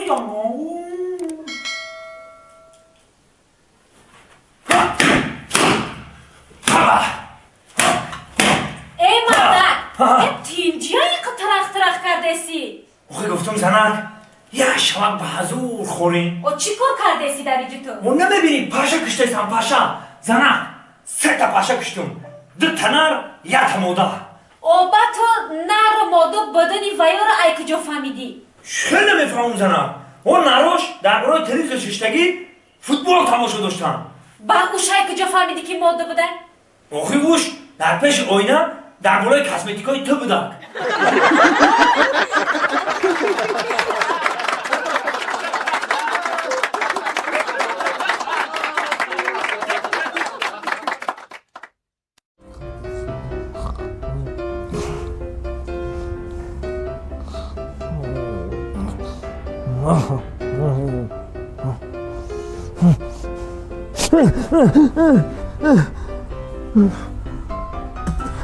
아니잖아. ای مردک تینجیایی که ترخ کردسی آخه گفتم زنک یک شبک به حضور خورین. و چی کار کردسی در اینجا تو؟ و نمیبینی پاشا کشتیسم پاشا. زنک 3 تا پاشا کشتم. 2 تنر 1 تا موده. او با تو نر مادو بدنی ویار ای کجا فهمیدی؟ چه نمیفهمم زنک. اون نروش در برای تنیس ششتگی فوتبال تماشا داشتن. با اوش ای کجا فهمیدی که ماده بودن؟ آخه اوش در پیش آینه در برای کاسمتیکای تو بودن.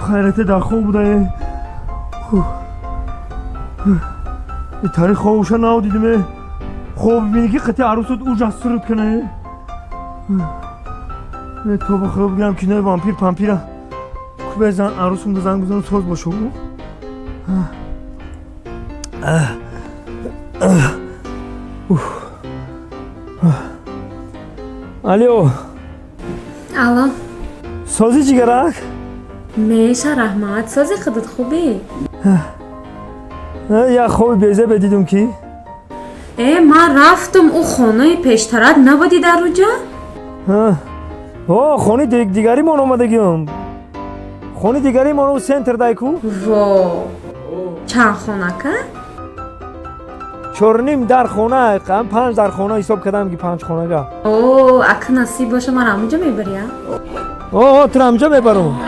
خیرته در خواب بوده این تاریخ خوابوشا ناو دیدمه خواب بینی که قطعه عروست او جسترد کنه تو بخواب بگم که نه وامپیر پامپیره که بزن عروسم ده زنگ بزن ساز باشو الو الو سازی چی گرک؟ میشه رحمت سازی خودت خوبی؟ یا خوبی بیزه بدیدم کی؟ من رفتم او خانه پیشترت نبودی در روجا؟ خانه دیگری من اومده گیم خانه دیگری من سنتر دایکو وا چند خانه که؟ 4.5 در خانه 5 در خانه حساب کردم که 5 خانه گه اگه نصیب باشه من همونجا میبریم؟ تو همجا میبرم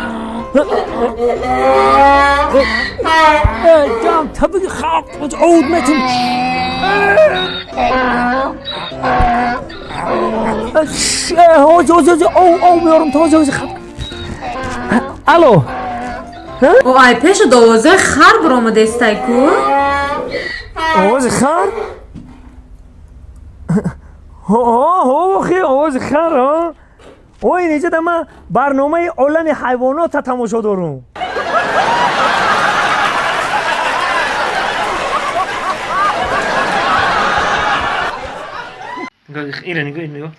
جام تبدی خواب عود متن او میارم تازه خواب الو ای پیش 12 خر برآمده استی کو؟ آواز خر؟ آواز خر ها؟ این اینجا دم برنامه عالم حیوانات تماشا دارم نگاه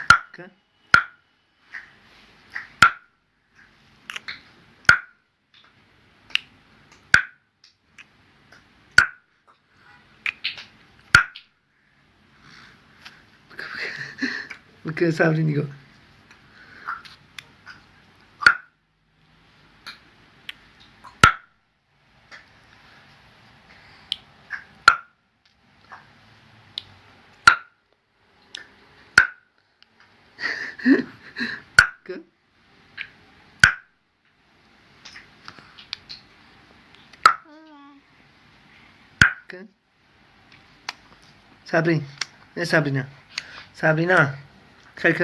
که صبری نگاه صبری نه صبری نه خیلی